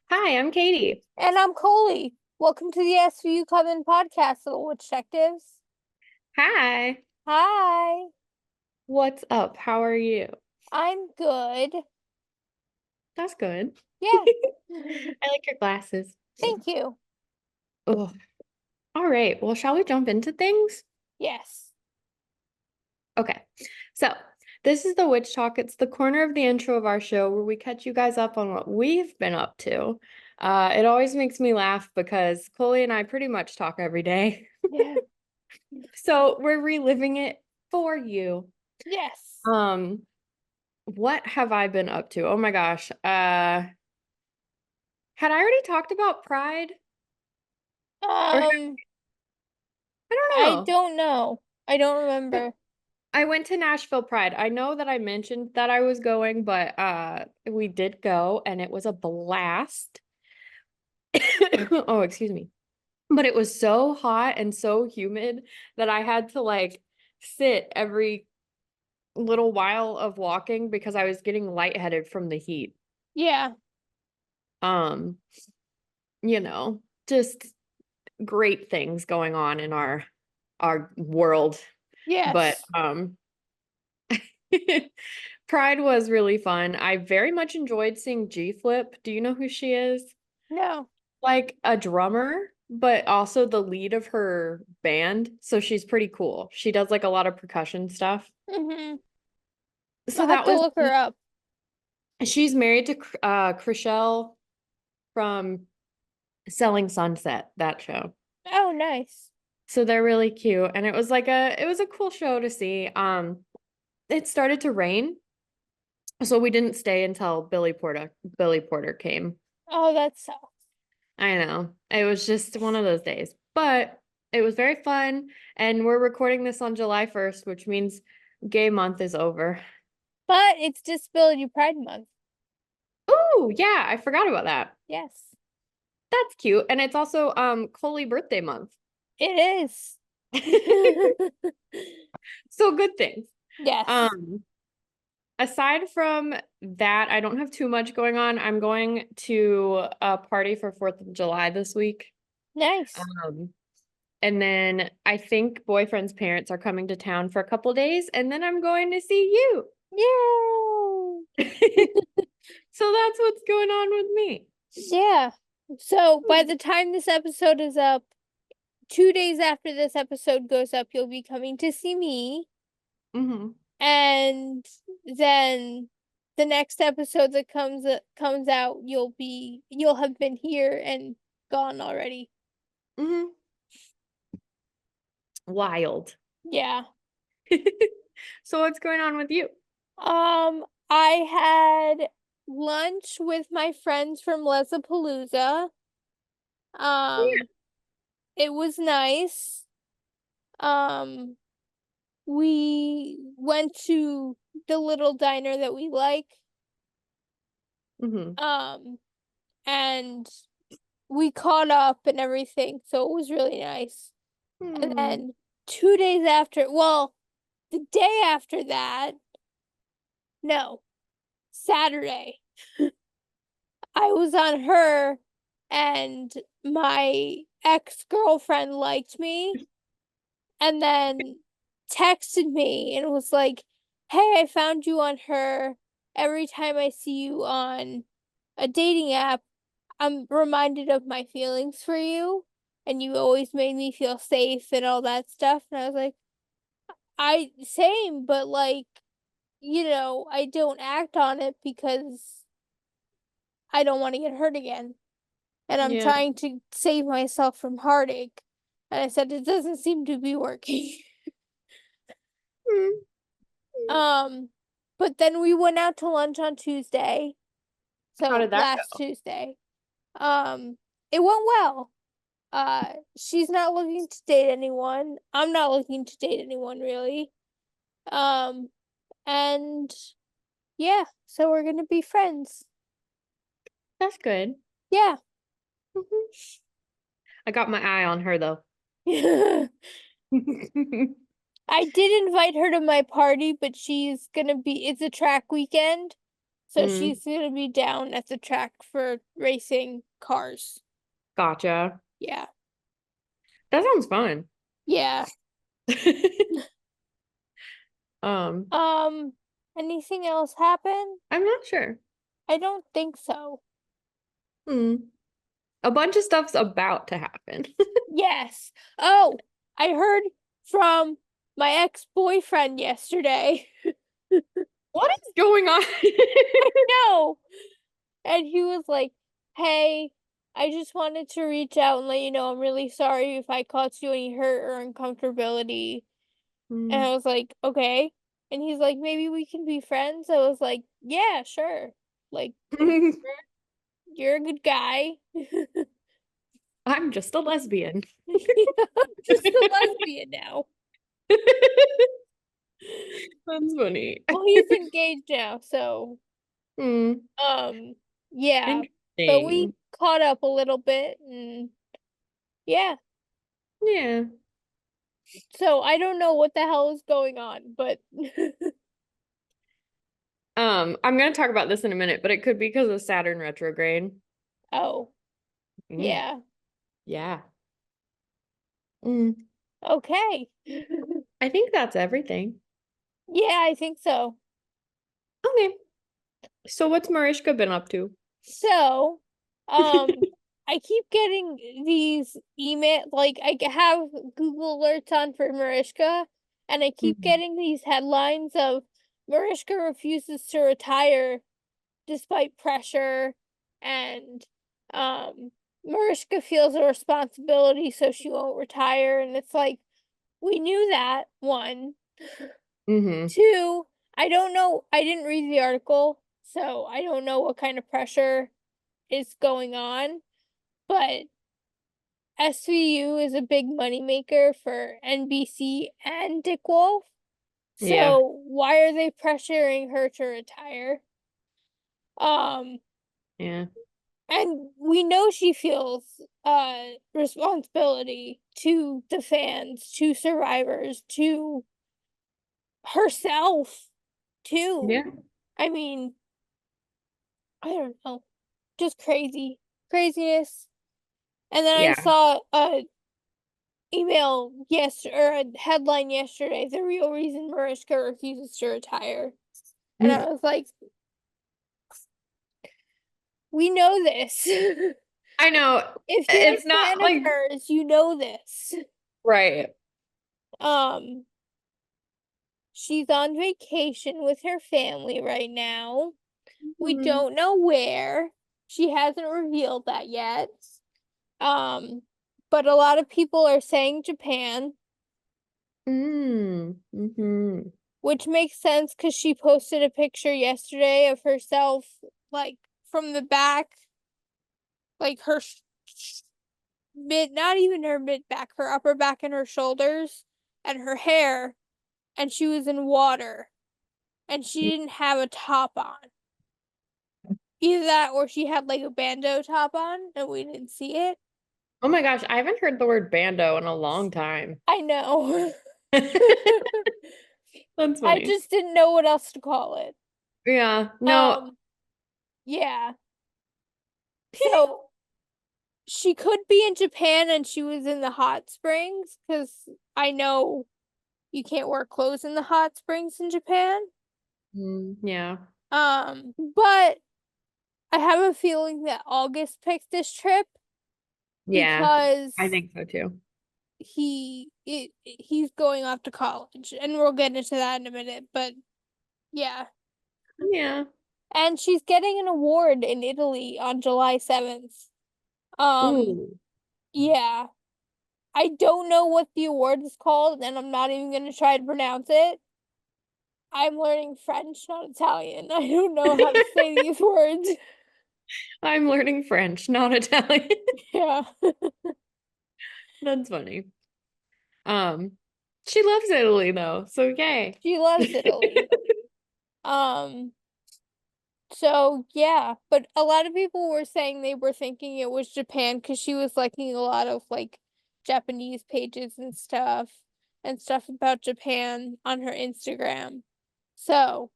Hi, I'm Katie. And I'm Coley. Welcome to the S3E13 podcast, little witch detectives. Hi. Hi, What's up? How are you? I'm good. That's good. Yeah, I like your glasses. thank you. Oh, all right. Well, shall we jump into things? Yes. Okay. So, this is the Witch Talk. It's the corner of the intro of our show where we catch you guys up on what we've been up to. It always makes me laugh because Chloe and I pretty much talk every day. Yeah. So, we're reliving it for you. Yes. Um, what have I been up to? Oh my gosh. Had I already talked about Pride? Or Um, I don't I know. don't know. I don't remember. I went to Nashville Pride. I know that I mentioned that I was going, but we did go and it was a blast. Oh, excuse me. But it was so hot and so humid that I had to like sit every little while of walking because I was getting lightheaded from the heat. Yeah. Um, just great things going on in our world. But Yes. Pride was really fun. I very much enjoyed seeing G Flip. Do you know who she is? No. Like a drummer, but also the lead of her band. So she's pretty cool. She does like a lot of percussion stuff. Mm-hmm. So I'll have that to was look her up. she's married to Chriselle from Selling Sunset, that show. Oh, nice. So they're really cute. And it was a cool show to see. It started to rain. So we didn't stay until Billy Porter came. Oh, that sucks. I know. It was just one of those days. But it was very fun. And we're recording this on July 1st, which means gay month is over. But it's Disability Pride Month. Oh, yeah, I forgot about that. Yes. That's cute. And it's also Coley birthday month. It is. So good things. Yes. Um, Aside from that, I don't have too much going on. I'm going to a party for 4th of July this week. Nice. Um, And then I think boyfriend's parents are coming to town for a couple days, and then I'm going to see you. Yay! So that's what's going on with me. Yeah. So by the time this episode is up, 2 days after this episode goes up, you'll be coming to see me. Hmm. And then the next episode that comes out, you'll have been here and gone already. Hmm. Wild. Yeah. So what's going on with you? I had lunch with my friends from Lesapalooza. Yeah. Um, it was nice. Um, we went to the little diner that we like. Hmm. Um, and we caught up and everything, so it was really nice. And Hmm. then 2 days after, well, the day after that, no, Saturday, I was on her and my ex-girlfriend liked me and then texted me and was like, "Hey, I found you on her. Every time I see you on a dating app, I'm reminded of my feelings for you, and you always made me feel safe and all that stuff." And I was like, I same, but like, I don't act on it because I don't want to get hurt again. And I'm Yeah. trying to save myself from heartache. And I said, it doesn't seem to be working. Hmm. Um, but then we went out to lunch on Tuesday. How So did that last go? Tuesday. Um, it went well. She's not looking to date anyone. I'm not looking to date anyone really. Um, and yeah, so we're gonna be friends. That's good. Yeah. Mhm. I got my eye on her though. I did invite her to my party, but it's a track weekend. So she's gonna be down at the track for racing cars. Gotcha. Yeah. That sounds fun. Yeah. Um, Um, anything else happen? I'm not sure. I don't think so. Hmm. A bunch of stuff's about to happen. Yes. Oh, I heard from my ex-boyfriend yesterday. What is going on? No. And he was like, "Hey, I just wanted to reach out and let you know I'm really sorry if I caused you any hurt or uncomfortability." And I was like, "Okay." And he's like, "Maybe we can be friends." I was like, "Yeah, sure. Like, you're a good guy." I'm just a lesbian. I'm just a lesbian now. That's funny. Well, he's engaged now, so Hmm. um yeah. But we Interesting. caught up a little bit and yeah. Yeah. So I don't know what the hell is going on, but I'm gonna talk about this in a minute, but it could be because of Saturn retrograde. oh, Mm, yeah. yeah. Mm, Okay. I think that's everything. Yeah, I think so. Okay. So what's Mariska been up to? So, I keep getting these email like have Google alerts on for Mariska, and I keep Mhm. getting these headlines of Mariska refuses to retire despite pressure, and um Mariska feels a responsibility so she won't retire, and it's like we knew that one. Mm-hmm. Two, I don't know, I didn't read the article, so I don't know what kind of pressure is going on, but SVU is a big moneymaker for NBC and Dick Wolf. Yeah. So why are they pressuring her to retire? Um, Yeah. and we know she feels responsibility to the fans, to survivors, to herself too. Yeah. I mean, I don't know. Just crazy. Craziness. And then I Yeah. saw a email or a headline yesterday, the real reason Mariska refuses to retire. And I was like, we know this. I know If you're a it's not fan of like hers, you know this. right. Um, she's on vacation with her family right now. We Mm. don't know where. She hasn't revealed that yet. Um, but a lot of people are saying Japan, Mm. Mm-hmm. which makes sense because she posted a picture yesterday of herself, like from the back, like her not even her mid back, her upper back and her shoulders and her hair, and she was in water and she didn't have a top on. Either that or she had like a bandeau top on and we didn't see it. Oh my gosh, I haven't heard the word bando in a long time. I know. That's I funny. just didn't know what else to call it. Yeah. No. Um, yeah. So she could be in Japan and she was in the hot springs because I know you can't wear clothes in the hot springs in Japan. Yeah. But I have a feeling that August picked this trip Yeah. I because think so too. he's going off to college, and we'll get into that in a minute. But yeah, Yeah. and she's getting an award in Italy on July 7th. Um, Ooh. yeah, I don't know what the award is called, and I'm not even gonna try to pronounce it. I'm learning French, not Italian. I don't know how to say these words. I'm learning French, not Italian. Yeah. That's funny. Um, she loves Italy though, so yay. She loves Italy. Um, so yeah, but a lot of people were saying they were thinking it was Japan because she was liking a lot of like Japanese pages and stuff about Japan on her Instagram. So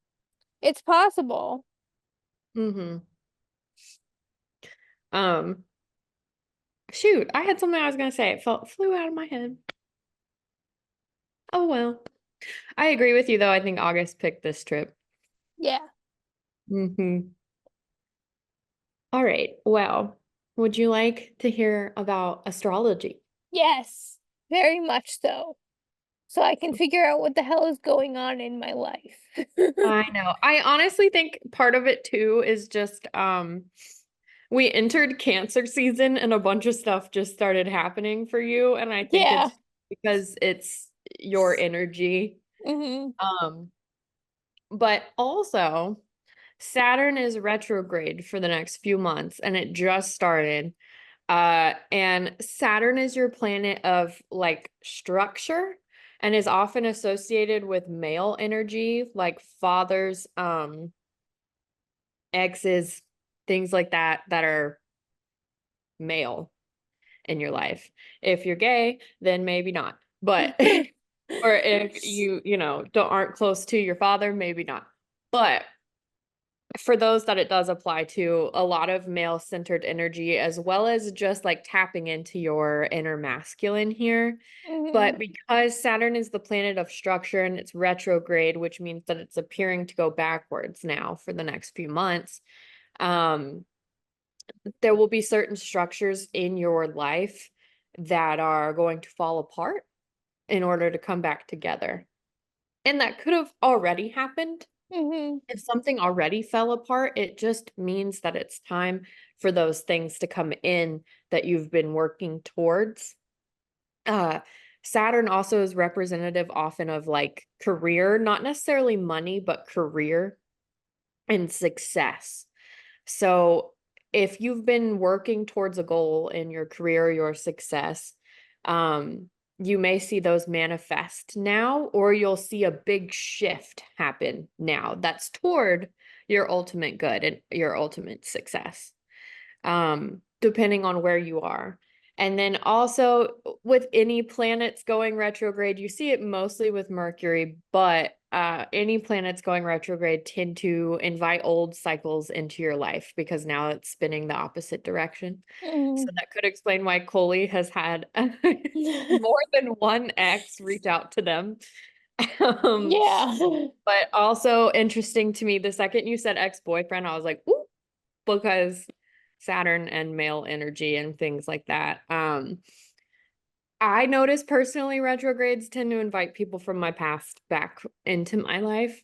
it's possible. Mm-hmm. Um, Shoot, I had something I was gonna say. It flew out of my head. Oh well. I agree with you though. I think August picked this trip. Yeah. Mm-hmm. All right. Well, would you like to hear about astrology? Yes. Very much so. So I can figure out what the hell is going on in my life. I know. I honestly think part of it too is just we entered cancer season and a bunch of stuff just started happening for you, and I think Yeah. it's because it's your energy. Hmm. Um but also Saturn is retrograde for the next few months and it just started. And Saturn is your planet of like structure and is often associated with male energy, like fathers, exes, things like that that are male in your life. If you're gay, then maybe not. But or if you don't aren't close to your father, maybe not. But for those that it does apply to, a lot of male centered energy, as well as just like tapping into your inner masculine here. Hmm. But because Saturn is the planet of structure and it's retrograde, which means that it's appearing to go backwards now for the next few months, um, there will be certain structures in your life that are going to fall apart in order to come back together. And that could have already happened. Hmm. If something already fell apart, it just means that it's time for those things to come in that you've been working towards. Uh, Saturn also is representative often of like career, not necessarily money, but career and success. So if you've been working towards a goal in your career, your success, um, you may see those manifest now, or you'll see a big shift happen now that's toward your ultimate good and your ultimate success, depending on where you are. And then also with any planets going retrograde, you see it mostly with Mercury, but any planets going retrograde tend to invite old cycles into your life because now it's spinning the opposite direction. Hmm. So that could explain why Coley has had more than one ex reach out to them. Um, Yeah. but also interesting to me, the second you said ex-boyfriend, I was like, ooh, because Saturn and male energy and things like that. I notice personally retrogrades tend to invite people from my past back into my life,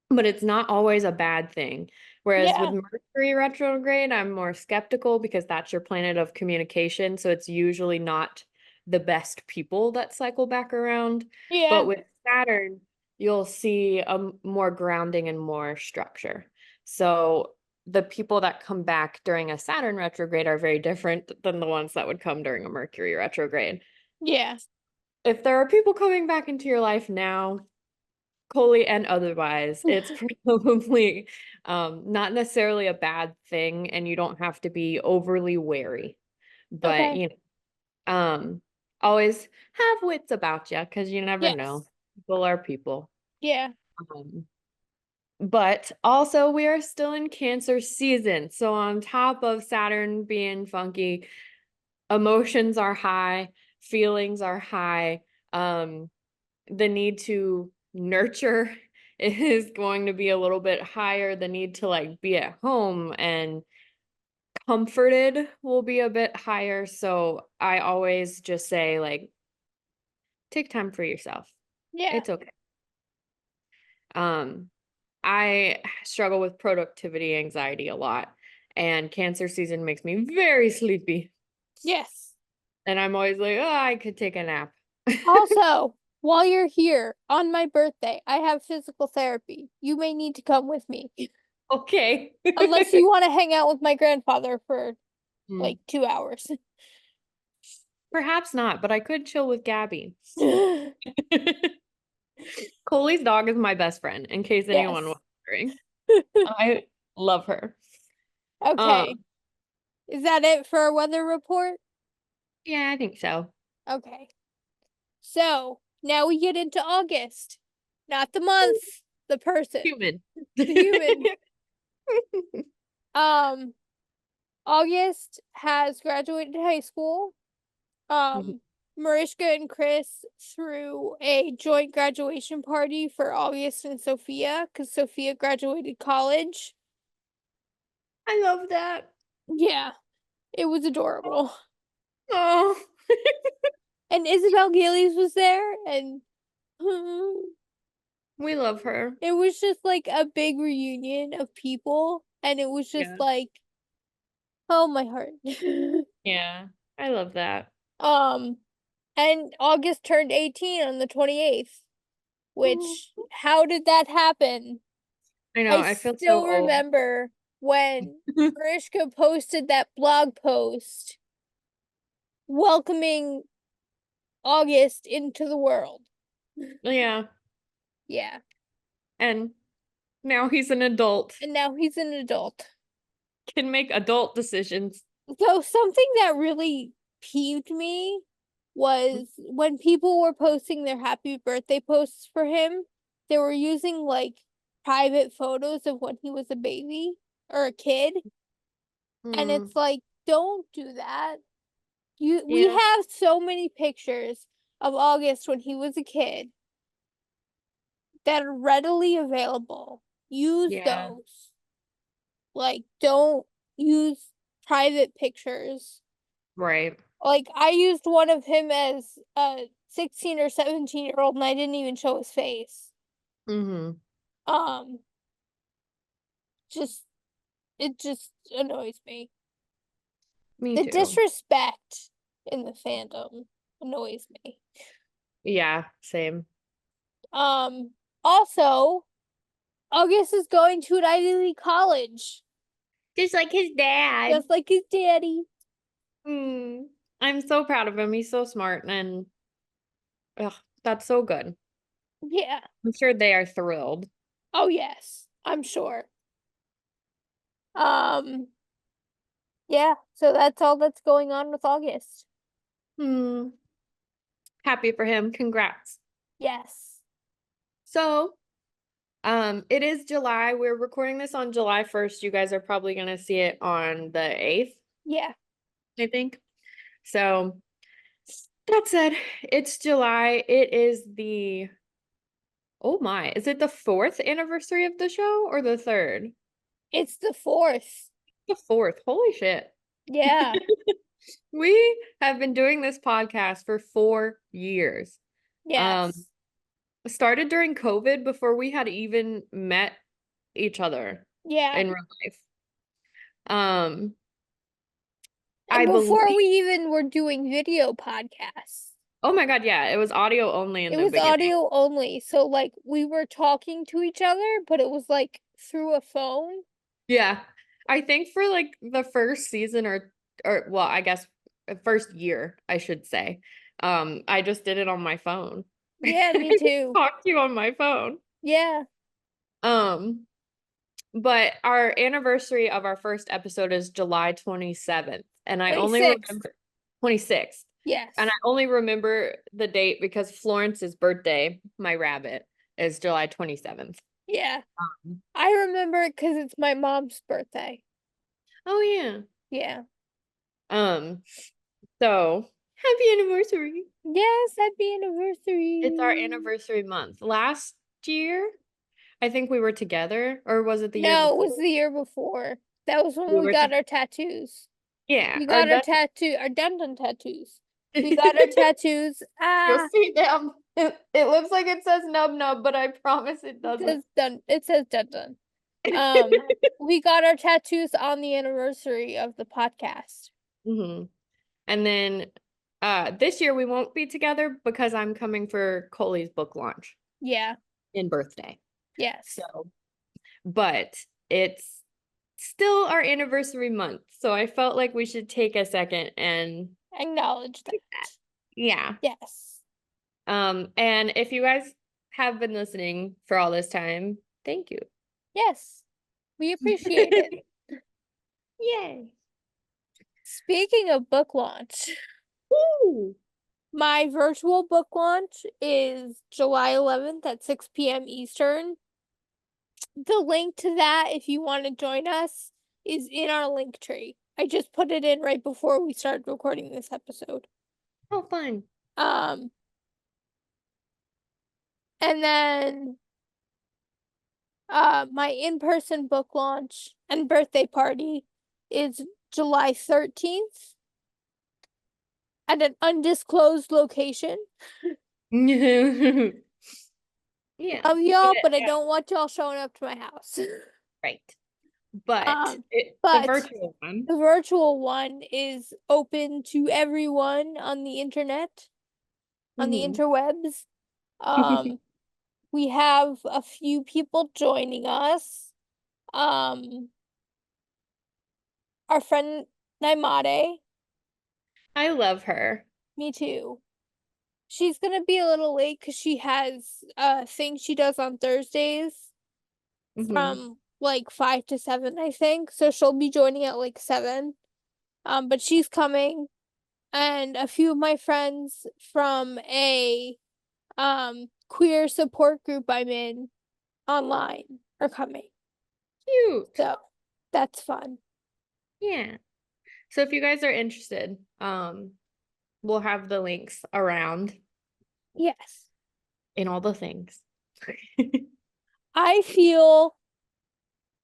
but it's not always a bad thing. Whereas with Yeah. Mercury retrograde, I'm more skeptical because that's your planet of communication. So it's usually not the best people that cycle back around. But Yeah. with Saturn, you'll see a more grounding and more structure. So the people that come back during a Saturn retrograde are very different than the ones that would come during a Mercury retrograde. Yeah. If there are people coming back into your life now, Coley and otherwise, it's probably not necessarily a bad thing, and you don't have to be overly wary. But Okay. always have wits about you because you never know. Yes. People are people. Yeah. Um, but also we are still in Cancer season. So on top of Saturn being funky, emotions are high, feelings are high. The need to nurture is going to be a little bit higher. The need to like be at home and comforted will be a bit higher. So I always just say like take time for yourself. Yeah. It's okay. Um I struggle with productivity anxiety a lot, and cancer season makes me very sleepy. Yes. And I'm always like, oh, I could take a nap. Also, while you're here on my birthday, I have physical therapy. You may need to come with me. Okay. Unless you want to hang out with my grandfather for Hmm. like 2 hours. Perhaps not, but I could chill with Gabby. Coley's dog is my best friend, in case anyone was Yes. wondering. I love her. Okay. Um, Is that it for our weather report? yeah, I think so. Okay. So now we get into August. Not the month, the person, Human. the human. August has graduated high school. Mhm. Mariska and Chris threw a joint graduation party for August and Sophia because Sophia graduated college. I love that. Yeah, it was adorable. Oh, And Isabel Gillies was there, and we love her. it was just like a big reunion of people, and it was just Yeah. like, oh, my heart. Yeah. I love that. Um, and August turned 18 on the 28th, Oh, which, how did that happen? I know, I I feel so still old. remember when Mariska posted that blog post welcoming August into the world. Yeah. Yeah. And now he's an adult, And now he's an adult. can make adult decisions. So something that really peeved me was when people were posting their happy birthday posts for him, they were using like private photos of when he was a baby or a kid. And Mm, it's like, don't do that. We yeah. have so many pictures of August when he was a kid that are readily available. Use Yeah. those. Like, don't use private pictures. Right. Like, I used one of him as a 16 or 17-year-old and I didn't even show his face. Mm-hmm. Um, just it just annoys me. Me The too. disrespect in the fandom annoys me. Yeah, same. Um, Also, August is going to an Ivy League college, Just like his dad. just like his daddy. Mm. I'm so proud of him. He's so smart and ugh, that's so good. Yeah. I'm sure they are thrilled. Oh yes, I'm sure. Um, yeah, so that's all that's going on with August. Hmm. Happy for him. Congrats. Yes. So, it is July. We're recording this on July 1st. You guys are probably gonna see it on the 8th, Yeah. I think. So, that said, it's July. It is the, oh my, is it the fourth anniversary of the show or the third? It's the 4th. The fourth. Holy shit. Yeah. We have been doing this podcast for 4 years. Um, Yes. started during COVID before we had even met each other Yeah. in real life. Um, I And believe, before we even were doing video podcasts, oh my God, yeah, it was audio only in it the was beginning. audio only. So like we were talking to each other, but it was like through a phone. Yeah. I think for like the first season or well, I guess first year, I should say. I just did it on my phone. Yeah, me too. Talk to you on my phone. Yeah. Um, but our anniversary of our first episode is July 27th, and I only 26th. remember 26th. And Yes. I only remember the date because Florence's birthday, my rabbit, is July 27th. Yeah. Um, I remember it because it's my mom's birthday. oh yeah. Yeah. Um, so happy anniversary. Yes, happy It's our anniversary. anniversary month. Last year, I think we were together, or was it the year No, it before? was the year before. That was when We we were got to our tattoos. yeah, We our got our done. tattoo, our dun tattoos. We got our tattoos. You'll Ah, see them. It looks like it says nub nub, but I promise it it doesn't. says dun. It says dun dun. We got our tattoos on the anniversary of the podcast. Hmm. And then this year we won't be together because I'm coming for Coley's book launch Yeah. in birthday. Yes. So, but it's still our anniversary month. So I felt like we should take a second and Acknowledge do that. that. Yeah. Yes. And if you guys have been listening for all this time, thank you. Yes. We appreciate it. Yay. Speaking of book launch, Woo! my virtual book launch is July 11th at 6 p.m. Eastern. the link to that, if you want to join us, is in our link tree. I just put it in right before we started recording this episode. Oh, fun. Um, and then my in-person book launch and birthday party is July 13th at an undisclosed location. Yeah. Love But y'all, but I don't want y'all showing up to my house. right. But Um, the but virtual one. the virtual one is open to everyone on the internet, on the Mhm. interwebs. Um, we have a few people joining us. Um, our friend Naimade, I love her. me too. She's gonna be a little late because she has a thing she does on Thursdays Hmm. from like 5 to 7, I think. So she'll be joining at like 7. But she's coming, and a few of my friends from a queer support group I'm in online are coming. Cute. So that's fun. Yeah. So if you guys are interested, we'll have the links around Yes. in all the things. I feel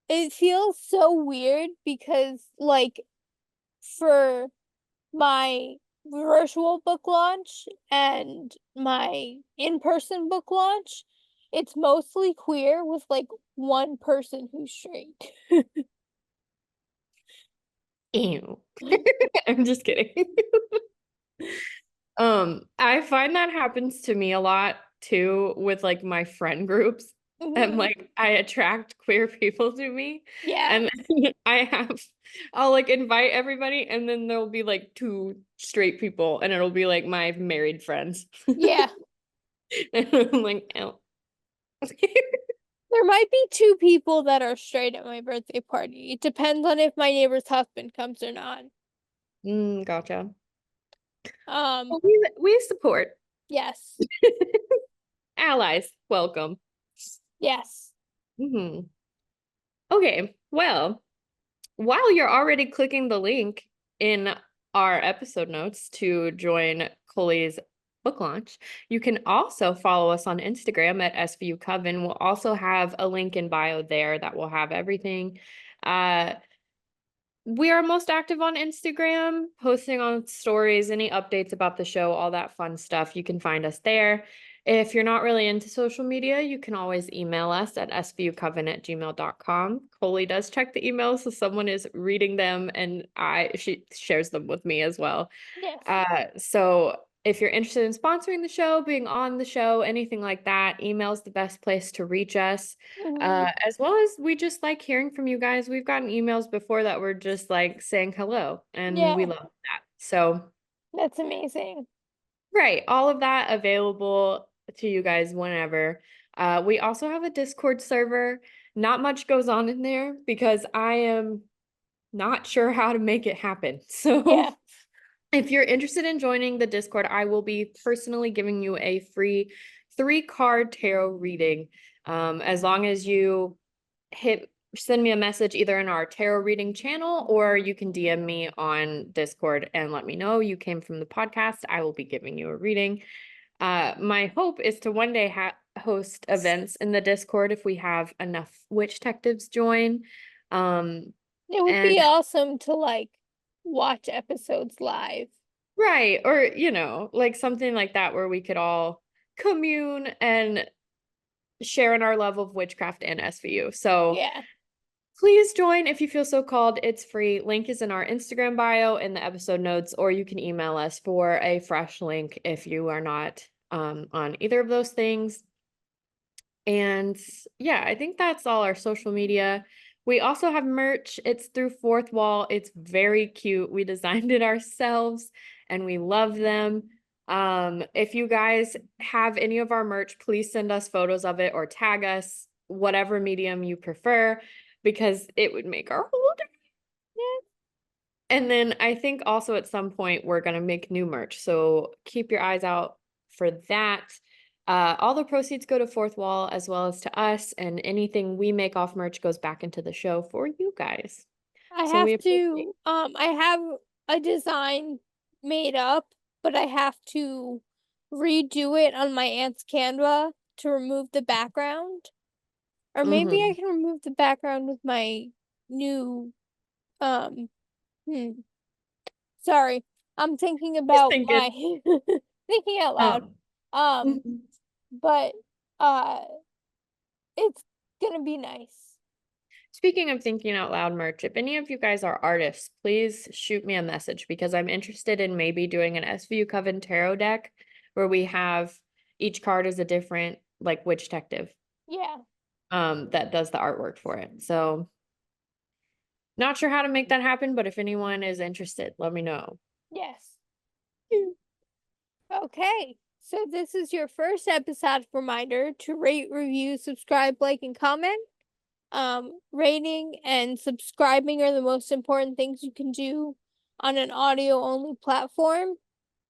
it feels so weird because like for my virtual book launch and my in-person book launch, it's mostly queer with like one person who's straight. Ew. I'm just kidding. I find that happens to me a lot too with like my friend groups. And Mhm. like I attract queer people to me. Yeah. And I'll like invite everybody and then there'll be like two straight people and it'll be like my married friends. Yeah. And I'm like, oh. There might be 2 people that are straight at my birthday party. It depends on if my neighbor's husband comes or not. Gotcha. Um, Well, we support yes. allies. Welcome. Yes. Hmm. Okay, well, while you're already clicking the link in our episode notes to join Coley's book launch, you can also follow us on Instagram at SVU Coven. We'll also have a link in bio there that will have everything. Uh, we are most active on Instagram, posting on stories, any updates about the show, all that fun stuff. You can find us there. If you're not really into social media, you can always email us at svucoven@gmail.com. Coley does check the emails, so someone is reading them and she shares them with me as well. Yes. So if you're interested in sponsoring the show, being on the show, anything like that, email's the best place to reach us. Hmm. As well as we just like hearing from you guys. We've gotten emails before that were just like saying hello, and we Yeah. love that. So, That's amazing. right, all of that available to you guys whenever. We also have a Discord server. Not much goes on in there because I am not sure how to make it happen. So Yeah. if you're interested in joining the Discord, I will be personally giving you a free 3-card tarot reading. As long as you send me a message either in our tarot reading channel or you can DM me on Discord and let me know you came from the podcast. I will be giving you a reading. My hope is to one day host events in the Discord if we have enough witch detectives join. Um, It would and be awesome to like watch episodes live. Right. Or, like something like that where we could all commune and share in our love of witchcraft and SVU. So Yeah. please join if you feel so called. It's free. Link is in our Instagram bio in the episode notes, or you can email us for a fresh link if you are not on either of those things. And yeah, I think that's all our social media. We also have merch. It's through Fourth Wall. It's very cute. We designed it ourselves and we love them. If you guys have any of our merch, please send us photos of it or tag us, whatever medium you prefer, because it would make our whole day. And then I think also at some point we're going to make new merch. So keep your eyes out for that. All the proceeds go to Fourth Wall as well as to us, and anything we make off merch goes back into the show for you guys. I So we have appreciate. to, I have a design made up, but I have to redo it on my aunt's Canva to remove the background. Or maybe I Hmm. can remove the background with my new, um, hmm, sorry. I'm thinking Just about my, thinking. thinking out loud. Um, Um, mhm. but, uh, it's gonna be nice. Speaking of thinking out loud merch, if any of you guys are artists, please shoot me a message because I'm interested in maybe doing an SVU Coven tarot deck where we have each card is a different like witch detective Yeah, that does the artwork for it. So not sure how to make that happen, but if anyone is interested, let me know. yes. Okay, so this is your first episode reminder to rate, review, subscribe, like, and comment. Rating and subscribing are the most important things you can do on an audio only platform.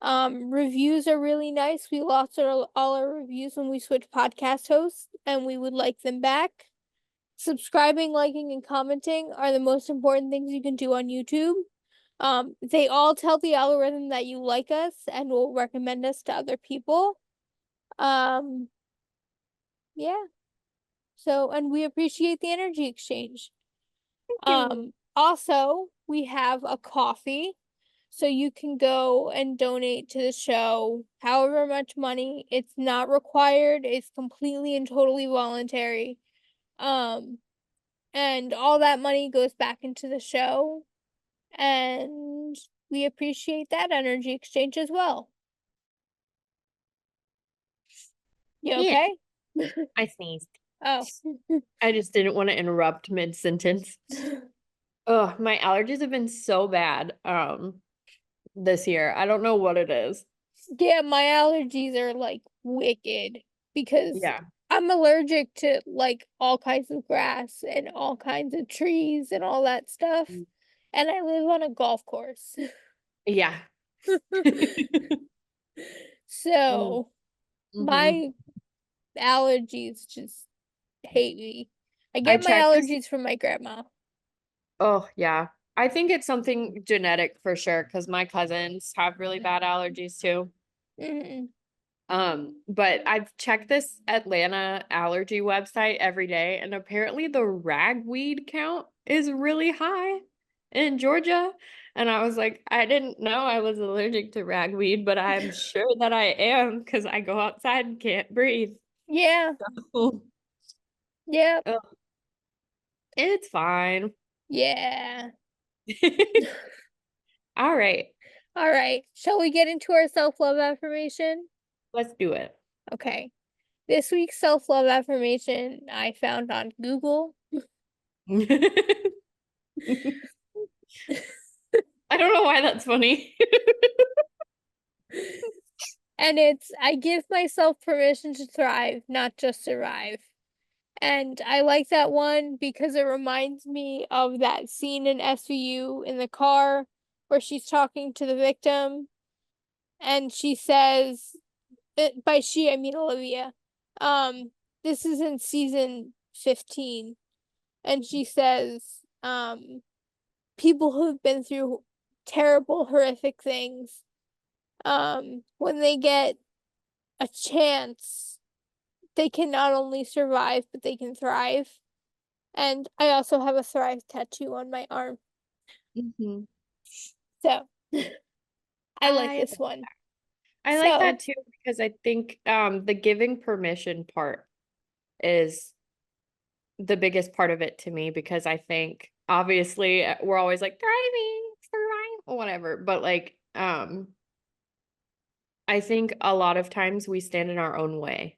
Reviews are really nice. We lost all our reviews when we switched podcast hosts, and we would like them back. Subscribing, liking, and commenting are the most important things you can do on YouTube. They all tell the algorithm that you like us and will recommend us to other people. Um, yeah. So, and we appreciate the energy exchange. Thank you. Also, we have a coffee, so you can go and donate to the show however much money. It's not required, it's completely and totally voluntary. Um, and all that money goes back into the show, and we appreciate that energy exchange as well. You Yeah, okay? I sneezed. Oh. I just didn't want to interrupt mid-sentence. Oh, my allergies have been so bad this year. I don't know what it is. Yeah, my allergies are like wicked because Yeah. I'm allergic to like all kinds of grass and all kinds of trees and all that stuff. And I live on a golf course. Yeah. Oh, So hmm. my allergies just hate me. I I get my checked this. allergies from my grandma. Oh, yeah. I think it's something genetic for sure because my cousins have really bad allergies too. Mm. But I've checked this Atlanta allergy website every day, and apparently the ragweed count is really high in Georgia. And I was like, I didn't know I was allergic to ragweed, but I'm sure that I am because I go outside and can't breathe. Yeah. Yep. Oh, it's fine. Yeah. All right, All right. Shall we get into our self-love affirmation? let's do it. Okay. This week's self-love affirmation I found on Google. I don't know why that's funny. And it's I give myself permission to thrive, not just survive. And I like that one because it reminds me of that scene in SVU in the car where she's talking to the victim and she says, by she, I mean Olivia. Um, this is in season 15. And she says, people who've been through terrible, horrific things, when they get a chance, they can not only survive, but they can thrive. And I also have a thrive tattoo on my arm. Mhm. So I like I this one. I like So that too because I think the giving permission part is the biggest part of it to me because I think obviously we're always like thriving, surviving, or whatever, but like I think a lot of times we stand in our own way.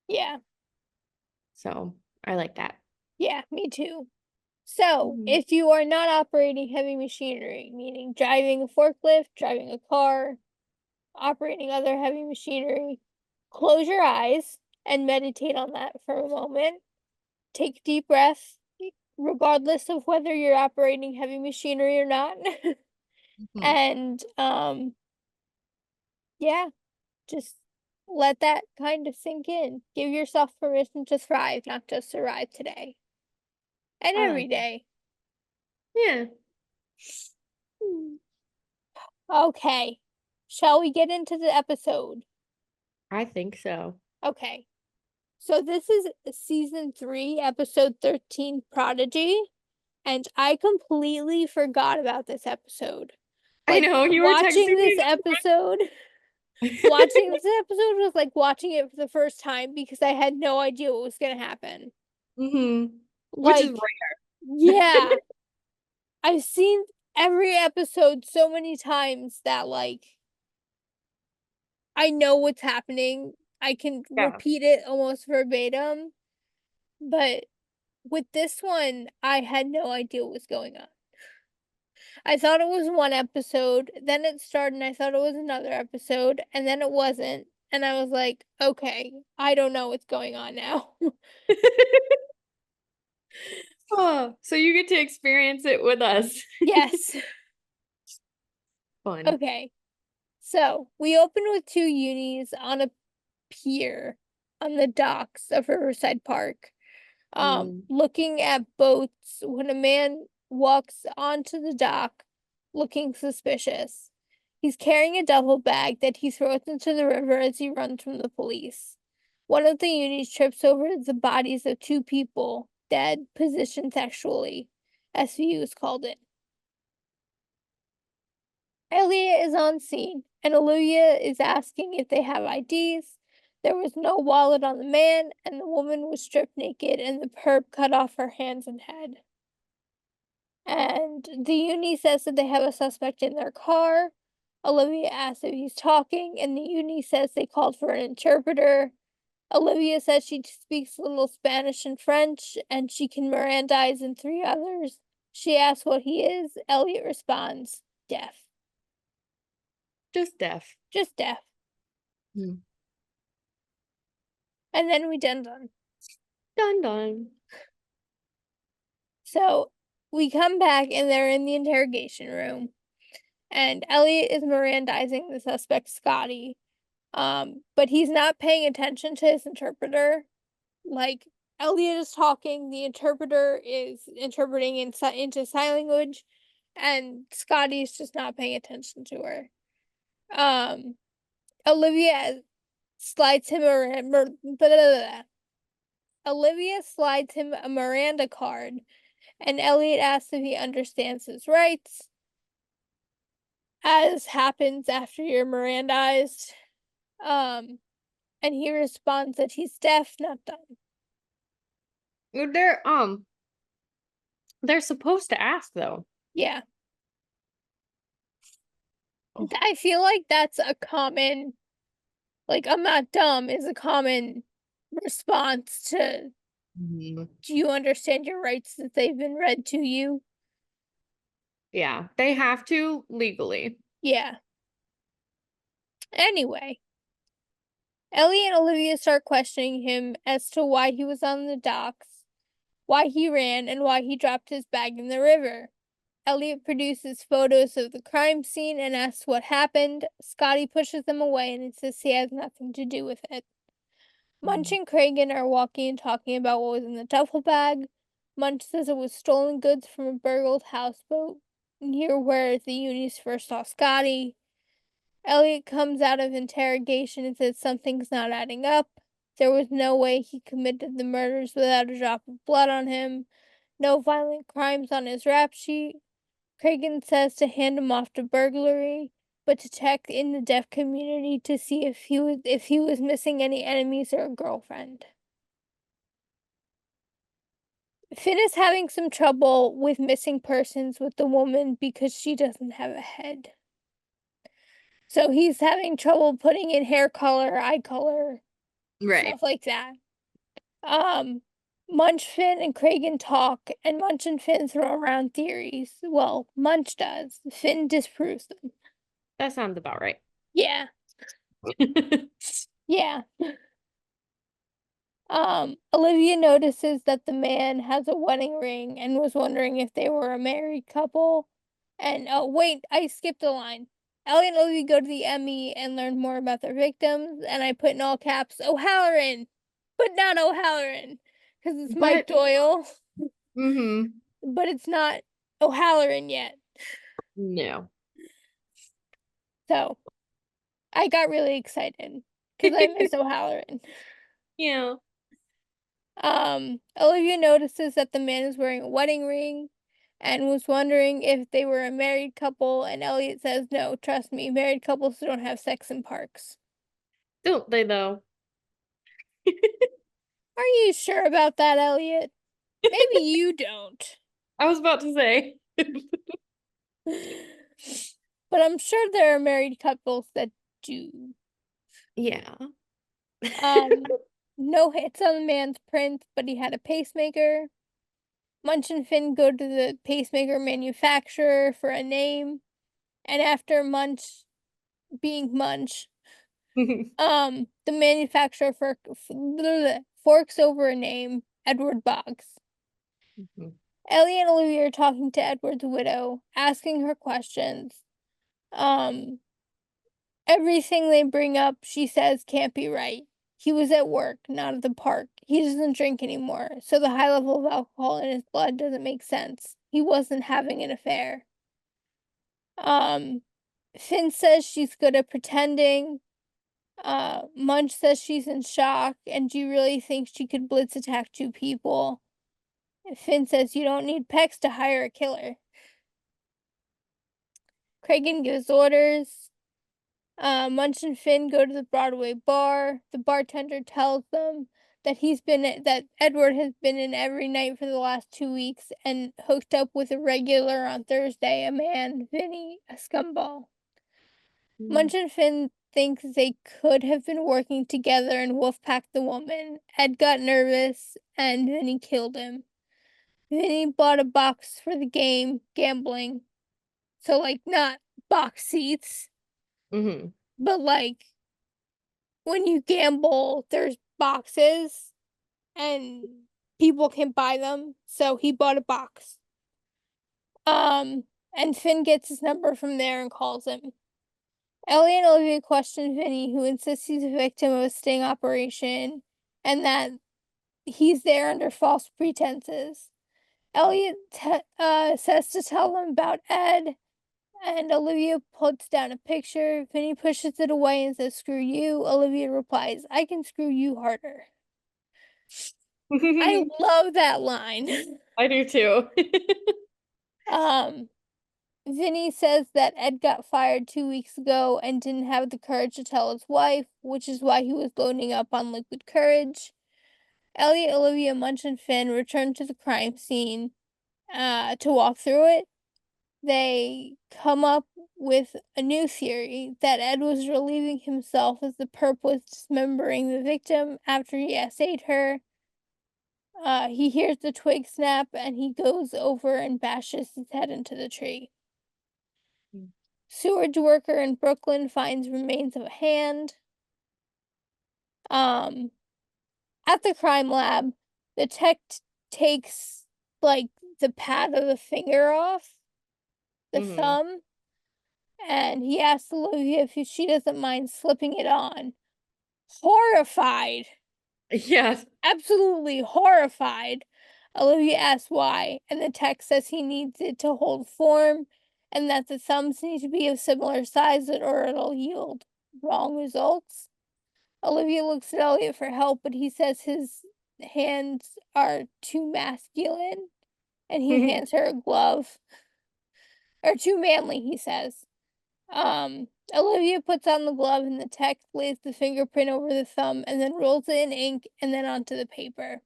yeah, So I like that. yeah, me too. So Mhm. if you are not operating heavy machinery, meaning driving a forklift, driving a car, operating other heavy machinery, close your eyes and meditate on that for a moment. Take a deep breath, regardless of whether you're operating heavy machinery or not. Mhm. And yeah, just Let that kind of sink in. Give yourself permission to thrive, not just survive today and I every like that. day. Yeah, Okay. Shall we get into the episode? I think so. Okay. So this is season 3, episode 13, Prodigy, and I completely forgot about this episode. I Like know you were texting watching me. this episode, watching this episode was like watching it for the first time because I had no idea what was gonna happen. Which is Like, yeah, I've seen every episode so many times that like I know what's happening. I can yeah. repeat it almost verbatim, but with this one, I had no idea what was going on. I thought it was one episode, then it started and I thought it was another episode, and then it wasn't. And I was like, okay, I don't know what's going on now. Oh, so you get to experience it with us. Yes. Fun. Okay. So we open with two unis on a pier on the docks of Riverside Park, Mm. looking at boats when a man walks onto the dock looking suspicious. He's carrying a duffel bag that he throws into the river as he runs from the police. One of the unis trips over the bodies of two people, dead, positioned sexually. SVU is called it. Elliot is on scene, and Olivia is asking if they have IDs. There was no wallet on the man, and the woman was stripped naked, and the perp cut off her hands and head. And the uni says that they have a suspect in their car. Olivia asks if he's talking, and the uni says they called for an interpreter. Olivia says she speaks a little Spanish and French, and she can Mirandize in 3 others. She asks what he is. Elliot responds, deaf. Just deaf. Just deaf. Mm. And then we done. Dun dun. So we come back and they're in the interrogation room. And Elliot is Mirandizing the suspect Scotty. But he's not paying attention to his interpreter. Like Elliot is talking, the interpreter is interpreting into sign language, and Scotty's just not paying attention to her. Um, Olivia slides him a Olivia slides him a Miranda card, and Elliot asks if he understands his rights, as happens after you're Mirandized. Um, and he responds that he's deaf, not dumb. They're they're supposed to ask though. Yeah. Oh. I feel like that's a common, like, I'm not dumb is a common response to, Mhm. do you understand your rights that they've been read to you? Yeah, they have to legally. Yeah. Anyway, Ellie and Olivia start questioning him as to why he was on the docks, why he ran, and why he dropped his bag in the river. Elliot produces photos of the crime scene and asks what happened. Scotty pushes them away and insists he has nothing to do with it. Munch Mm. and Kragen are walking and talking about what was in the duffel bag. Munch says it was stolen goods from a burgled houseboat near where the unis first saw Scotty. Elliot comes out of interrogation and says something's not adding up. There was no way he committed the murders without a drop of blood on him. No violent crimes on his rap sheet. Kragen says to hand him off to burglary, but to check in the deaf community to see if he was missing any enemies or a girlfriend. Finn is having some trouble with missing persons with the woman because she doesn't have a head. So he's having trouble putting in hair color, eye color, Right. stuff like that. Munch, Finn, and Kragen talk, and Munch and Finn throw around theories. Well, Munch does. Finn disproves them. That sounds about right. Yeah, yeah. Olivia notices that the man has a wedding ring and was wondering if they were a married couple. And oh, wait, I skipped a line. Ellie and Olivia go to the Emmy and learn more about their victims, and I put in all caps O'Halloran, but not O'Halloran, because it's Mike But Doyle, mm-hmm. but it's not O'Halloran yet. No. So I got really excited because I miss O'Halloran. Yeah. Olivia notices that the man is wearing a wedding ring and was wondering if they were a married couple, and Elliot says, no, trust me, married couples don't have sex in parks. Don't they though? Are you sure about that, Elliot? Maybe you don't. I was about to say. But I'm sure there are married couples that do. Yeah. Um, no hits on the man's print, but he had a pacemaker. Munch and Finn go to the pacemaker manufacturer for a name, and after Munch being Munch, the manufacturer forks over a name, Edward Boggs. Ellie and Olivia are talking to Edward's widow, asking her questions. Um, Everything they bring up, she says, can't be right. He was at work, not at the park. He doesn't drink anymore, so the high level of alcohol in his blood doesn't make sense. He wasn't having an affair. Um, Finn says she's good at pretending. Munch says she's in shock, and do you really think she could blitz attack two people? Finn says you don't need pecs to hire a killer. Kragan gives orders. Munch and Finn go to the Broadway bar. The bartender tells them that Edward has been in every night for the last 2 weeks and hooked up with a regular on Thursday, a man, Vinny, a scumball. Munch and Finn think they could have been working together and wolfpacked the woman. Ed got nervous and Vinny killed him. Vinny bought a box for the game, gambling. So, like, not box seats, Mm-hmm. but like when you gamble, there's boxes and people can buy them. So he bought a box. And Finn gets his number from there and calls him. Ellie and Olivia question Vinny, who insists he's a victim of a sting operation and that he's there under false pretenses. Elliot says to tell them about Ed, and Olivia puts down a picture. Vinny pushes it away and says, screw you. Olivia replies, I can screw you harder. I love that line. I do too. um, Vinny says that Ed got fired 2 weeks ago and didn't have the courage to tell his wife, which is why he was loading up on liquid courage. Elliot, Olivia, Munch, and Finn return to the crime scene to walk through it. They come up with a new theory that Ed was relieving himself as the perp was dismembering the victim after he essayed her. He hears the twig snap and he goes over and bashes his head into the tree. Sewage worker in Brooklyn finds remains of a hand. Um, at the crime lab, the tech takes like the pad of the finger off, the Mm-hmm. thumb, and he asks Olivia if she doesn't mind slipping it on. Horrified, Yes. absolutely horrified. Olivia asks why, and the tech says he needs it to hold form and that the thumbs need to be of similar size or it'll yield wrong results. Olivia looks at Elliot for help, but he says his hands are too masculine and he hands her a glove. Or too manly, he says. Olivia puts on the glove and the tech lays the fingerprint over the thumb and then rolls it in ink and then onto the paper.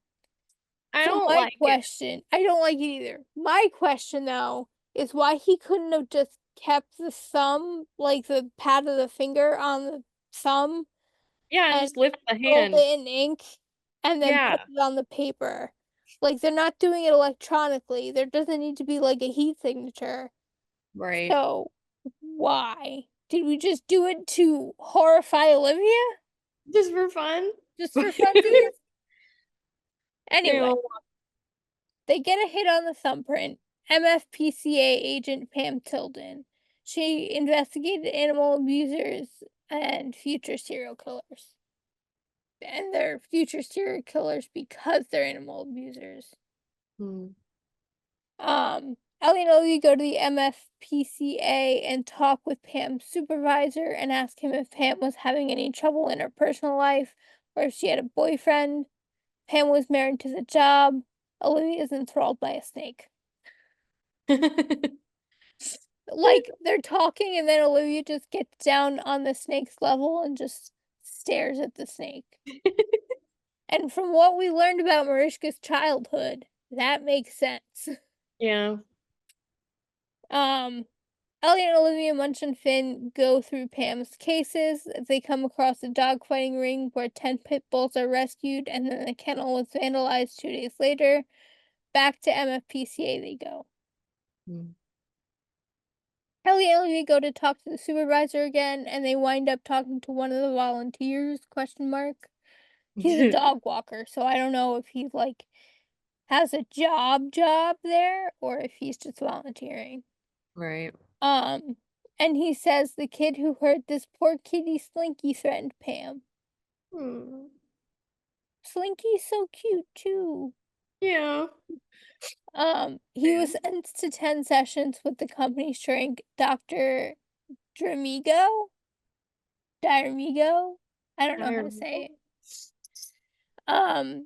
I So don't my like it. question, I don't like it either. My question though is why he couldn't have just kept the thumb, like the pad of the finger on the thumb Yeah, and and just lift the rolled hand. it in ink and then put Yeah. it on the paper. Like they're not doing it electronically. There doesn't need to be like a heat signature. Right. So why? Did we just do it to horrify Olivia? Just for fun. Just for funsies? Anyway, Ew. they get a hit on the thumbprint. MFPCA agent Pam Tilden. She investigated animal abusers and future serial killers. And they're future serial killers because they're animal abusers. Mm. Ellie and Olivia go to the MFPCA and talk with Pam's supervisor and ask him if Pam was having any trouble in her personal life or if she had a boyfriend. Pam was married to the job. Olivia is enthralled by a snake. Like, they're talking, and then Olivia just gets down on the snake's level and just stares at the snake. And from what we learned about Mariska's childhood, that makes sense. Yeah. Ellie and Olivia Munch and Finn go through Pam's cases. They come across a dogfighting ring where 10 pit bulls are rescued, and then the kennel was vandalized 2 days later. Back to MFPCA they go. Mm. Ellie and Olivia go to talk to the supervisor again, and they wind up talking to one of the volunteers, question mark. He's a dog walker, so I don't know if he, like, has a job there, or if he's just volunteering. Right. Um, and he says the kid who hurt this poor kitty Slinky threatened Pam. Mm. Slinky's so cute too. Yeah. He was sentenced to 10 sessions with the company shrink, Dr. Dramigo? Diarmigo? I don't know how to say it.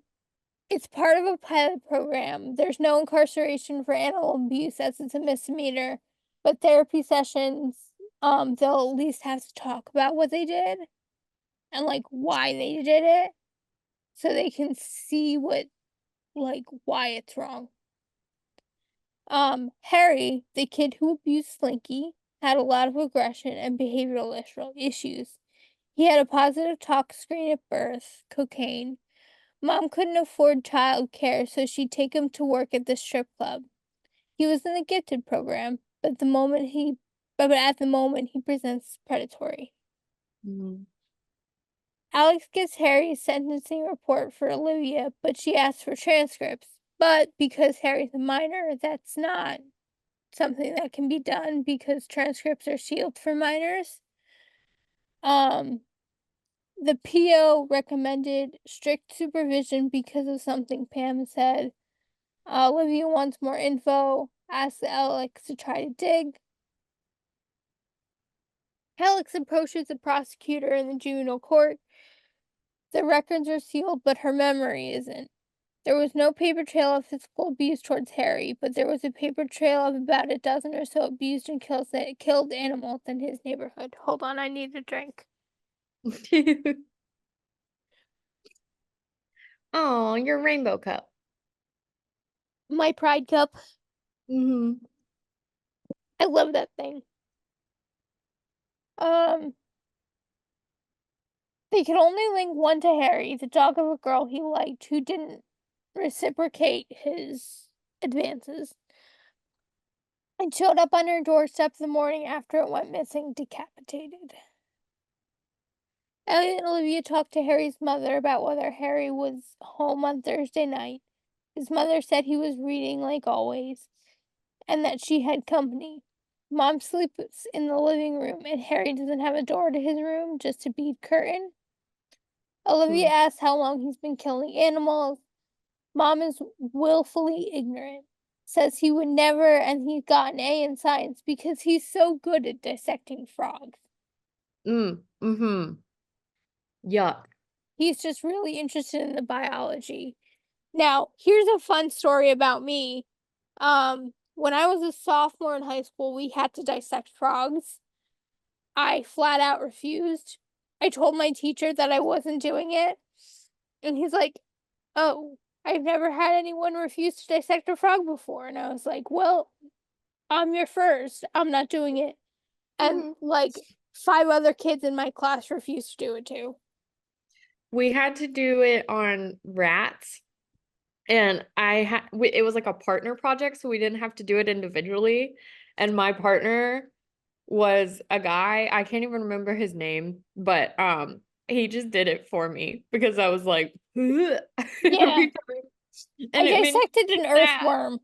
It's part of a pilot program. There's no incarceration for animal abuse as it's a misdemeanor, but therapy sessions, they'll at least have to talk about what they did and like why they did it so they can see what why it's wrong. Harry, the kid who abused Slinky, had a lot of aggression and behavioral issues. He had a positive talk screen at birth, cocaine. Mom couldn't afford child care, so she'd take him to work at the strip club. He was in the gifted program, but at the moment he presents predatory. Mm. Alex gives Harry's sentencing report for Olivia, but she asks for transcripts. But because Harry's a minor, that's not something that can be done because transcripts are sealed for minors. The PO recommended strict supervision because of something Pam said. Olivia wants more info, asks Alex to try to dig. Alex approaches the prosecutor in the juvenile court. The records are sealed, but her memory isn't. There was no paper trail of physical abuse towards Harry, but there was a paper trail of about a dozen or so abused and killed animals in his neighborhood. Hold on, I need a drink. Oh, your rainbow cup. My pride cup. Mm-hmm. I love that thing. Um, they could only link one to Harry, the dog of a girl he liked who didn't reciprocate his advances. And showed up on her doorstep the morning after it went missing, decapitated. Elliot and Olivia talked to Harry's mother about whether Harry was home on Thursday night. His mother said he was reading like always, and that she had company. Mom sleeps in the living room, and Harry doesn't have a door to his room, just a bead curtain. Olivia asks how long he's been killing animals. Mom is willfully ignorant. Says he would never, and he got an A in science because he's so good at dissecting frogs. Mm-hmm. Yuck. He's just really interested in the biology. Now, here's a fun story about me. When I was a sophomore in high school, we had to dissect frogs. I flat out refused. I told my teacher that I wasn't doing it, and he's like, "Oh, I've never had anyone refuse to dissect a frog before." And I was like, "Well, I'm your first. I'm not doing it." And Mm-hmm. like 5 other kids in my class refused to do it too. We had to do it on rats, and it was like a partner project, so we didn't have to do it individually. And my partner was a guy, I can't even remember his name, but he just did it for me because I was like, and Yeah, I it made me dissected an sad. earthworm.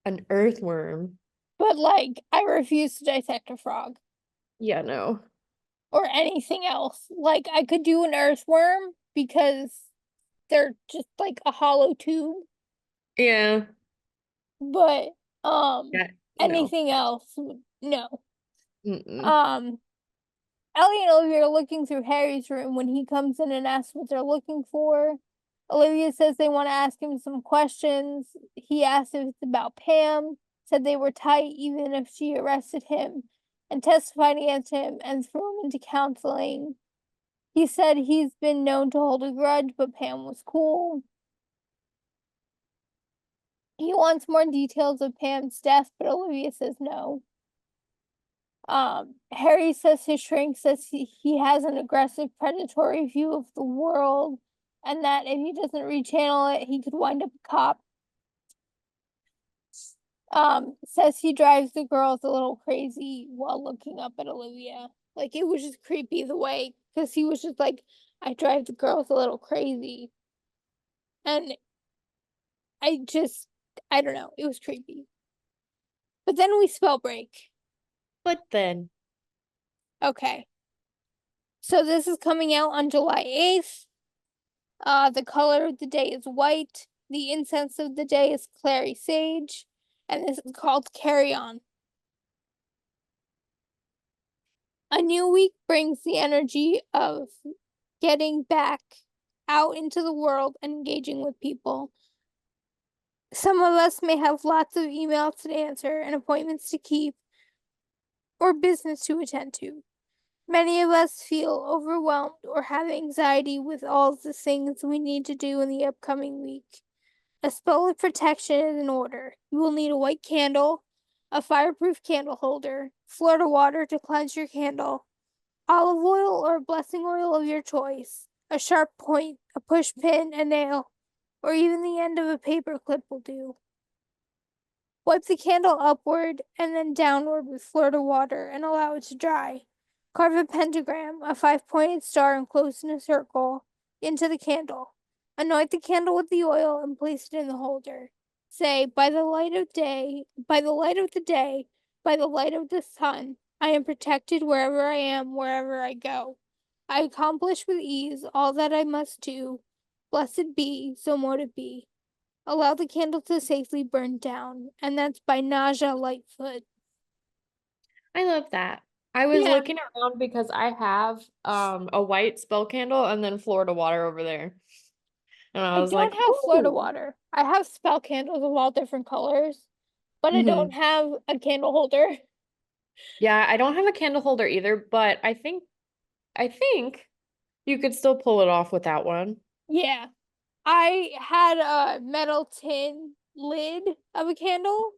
An earthworm. But like, I refuse to dissect a frog Yeah, no. or anything else. Like, I could do an earthworm because they're just like a hollow tube, Yeah. but Yeah, no. anything else, no. Mm-mm. Um, Ellie and Olivia are looking through Harry's room when he comes in and asks what they're looking for. Olivia says they want to ask him some questions. He asks if it's about Pam, said they were tight even if she arrested him, and testified against him and threw him into counseling. He said he's been known to hold a grudge, but Pam was cool. He wants more details of Pam's death, but Olivia says no. Harry says his shrink says he has an aggressive, predatory view of the world, and that if he doesn't rechannel it, he could wind up a cop. Says he drives the girls a little crazy while looking up at Olivia. Like, it was just creepy the way, because he was just like, I drive the girls a little crazy. And I don't know, it was creepy. But then we spell break. But then, Okay. So this is coming out on July 8th. The color of the day is white. The incense of the day is clary sage. And this is called Carry On. A new week brings the energy of getting back out into the world and engaging with people. Some of us may have lots of emails to answer and appointments to keep or business to attend to. Many of us feel overwhelmed or have anxiety with all the things we need to do in the upcoming week. A spell of protection is in order. You will need a white candle, a fireproof candle holder, Florida water to cleanse your candle, olive oil or blessing oil of your choice, a sharp point, a push pin, a nail, or even the end of a paper clip will do. Wipe the candle upward and then downward with Florida water and allow it to dry. Carve a pentagram, a five-pointed star enclosed in a circle, into the candle. Anoint the candle with the oil and place it in the holder. Say, by the light of day, by the light of the day, by the light of the sun, I am protected wherever I am, wherever I go. I accomplish with ease all that I must do. Blessed be, so mote it be. Allow the candle to safely burn down, and that's by Naja Lightfoot. I love that. I was Yeah, looking around because I have a white spell candle and then Florida water over there. And I I was don't like, have Florida "Ooh." water. I have spell candles of all different colors, but I don't Hmm. have a candle holder. Yeah, I don't have a candle holder either, but I think you could still pull it off with that one. Yeah, I had a metal tin lid of a candle,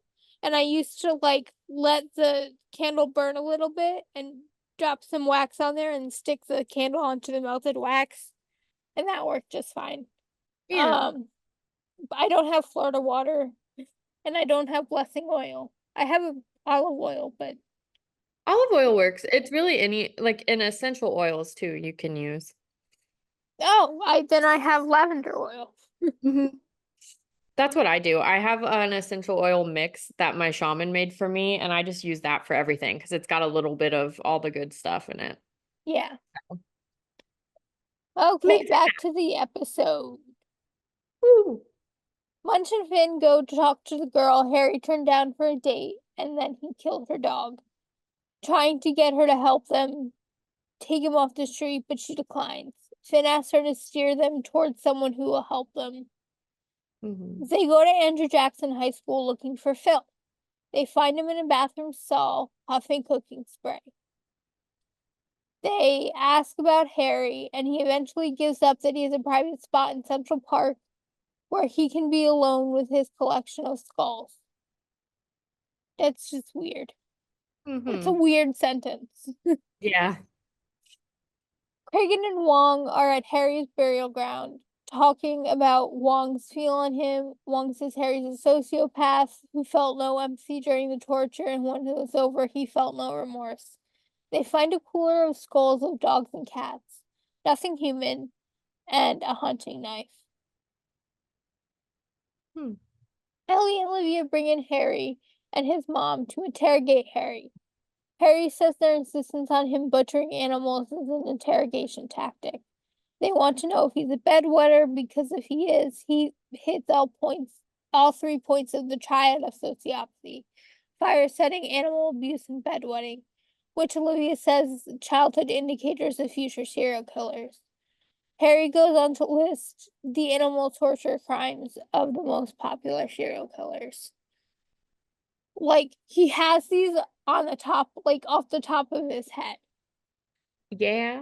and I used to like let the candle burn a little bit and drop some wax on there and stick the candle onto the melted wax, and that worked just fine. Yeah. Um, I don't have Florida water and I don't have blessing oil. I have a olive oil, but Olive oil works. It's really any like in essential oils too you can use. oh, I have lavender oil. Hmm. That's what I do. I have an essential oil mix that my shaman made for me, and I just use that for everything because it's got a little bit of all the good stuff in it. Yeah. Okay, Makes it. back to the episode. Woo. Munch and Finn go to talk to the girl Harry turned down for a date, and then he killed her dog, trying to get her to help them take him off the street, but she declines. Finn asks her to steer them towards someone who will help them. Hmm. They go to Andrew Jackson High School looking for Phil. They find him in a bathroom stall, puffing cooking spray. They ask about Harry, and he eventually gives up that he has a private spot in Central Park where he can be alone with his collection of skulls. That's just weird. It's a Hmm. weird sentence. Yeah. Kragan and Wong are at Harry's burial ground, talking about Wong's feel on him. Wong says Harry's a sociopath who felt no empathy during the torture, and when it was over, he felt no remorse. They find a cooler of skulls of dogs and cats, nothing human, and a hunting knife. Hmm. Ellie and Olivia bring in Harry, and his mom to interrogate Harry. Harry says their insistence on him butchering animals is an interrogation tactic. They want to know if he's a bedwetter because if he is, he hits all 3 points of the triad of sociopathy: fire setting, animal abuse, and bedwetting, which Olivia says is childhood indicators of future serial killers. Harry goes on to list the animal torture crimes of the most popular serial killers. Like, he has these on the top, like off the top of his head. Yeah.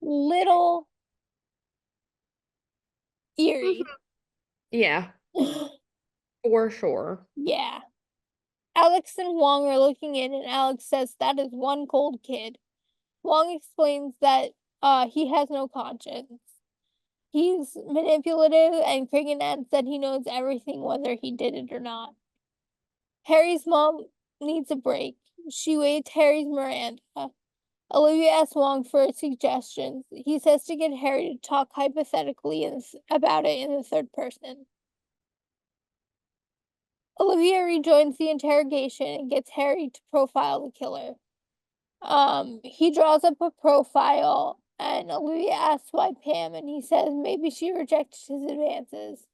Little eerie. Yeah, for sure. Yeah. Alex and Wong are looking in, and Alex says that is one cold kid. Wong explains that he has no conscience. He's manipulative, and Cregan adds that he knows everything whether he did it or not. Harry's mom needs a break. She waits Harry's Miranda. Olivia asks Wong for suggestions. He says to get Harry to talk hypothetically about it in the third person. Olivia rejoins the interrogation and gets Harry to profile the killer. He draws up a profile, and Olivia asks why Pam, and he says maybe she rejected his advances.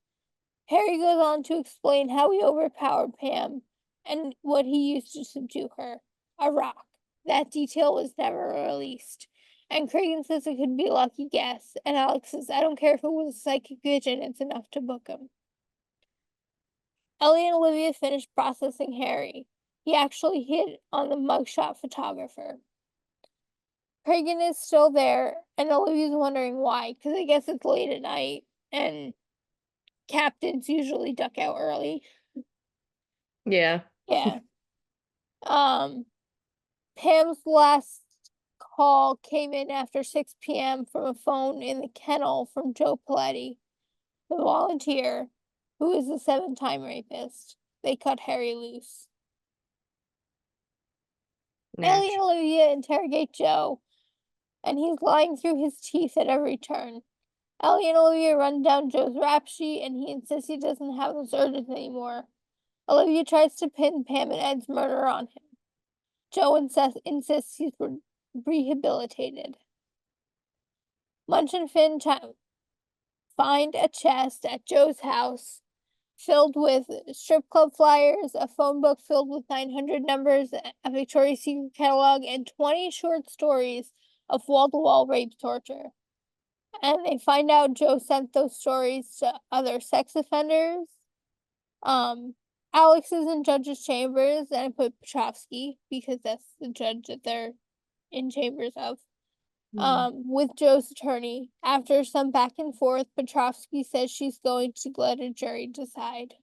Harry goes on to explain how he overpowered Pam and what he used to subdue her: a rock. That detail was never released. And Cragen says it could be a lucky guess, and Alex says, I don't care if it was a psychic vision, it's enough to book him. Ellie and Olivia finish processing Harry. He actually hit on the mugshot photographer. Cragen is still there, and Olivia's wondering why, because I guess it's late at night, and captains usually duck out early. Yeah. Yeah. Pam's last call came in after 6 p.m. from a phone in the kennel from Joe Paletti, the volunteer, who is a 7-time rapist. They cut Harry loose. Ellie and Olivia interrogate Joe, and he's lying through his teeth at every turn. Ellie and Olivia run down Joe's rap sheet, and he insists he doesn't have those urges anymore. Olivia tries to pin Pam and Ed's murder on him. Joe insists he's rehabilitated. Munch and Finn find a chest at Joe's house filled with strip club flyers, a phone book filled with 900 numbers, a Victoria's Secret catalog, and 20 short stories of wall-to-wall rape torture. And they find out Joe sent those stories to other sex offenders. Alex is in judge's chambers, and I put Petrovsky because that's the judge that they're in chambers of. With Joe's attorney. After some back and forth, Petrovsky says she's going to let a jury decide.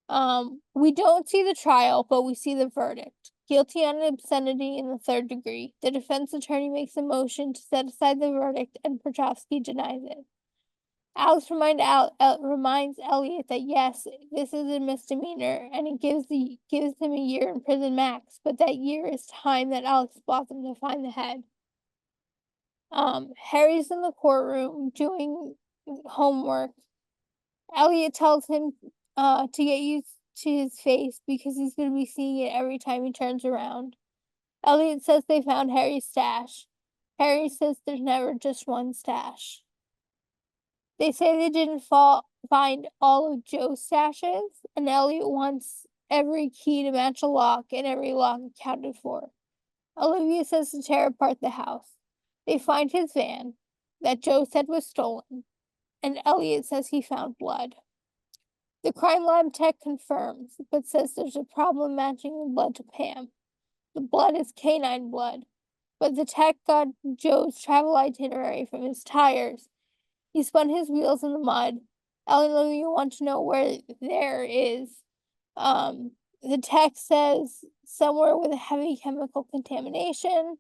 We don't see the trial, but we see the verdict. Guilty on obscenity in the 3rd degree. The defense attorney makes a motion to set aside the verdict, and Petrovsky denies it. Alex reminds Elliot that yes, this is a misdemeanor, and it gives him a year in prison max, but that year is time that Alex bought them to find the head. Harry's in the courtroom doing homework. Elliot tells him to get used to his face because he's going to be seeing it every time he turns around. Elliot says they found Harry's stash. Harry says there's never just one stash. They say they didn't find all of Joe's stashes, and Elliot wants every key to match a lock and every lock accounted for. Olivia says to tear apart the house. They find his van that Joe said was stolen, and Elliot says he found blood. The crime lab tech confirms, but says there's a problem matching the blood to Pam. The blood is canine blood, but the tech got Joe's travel itinerary from his tires. He spun his wheels in the mud. Ellie and Olivia want to know where there is. The tech says somewhere with a heavy chemical contamination.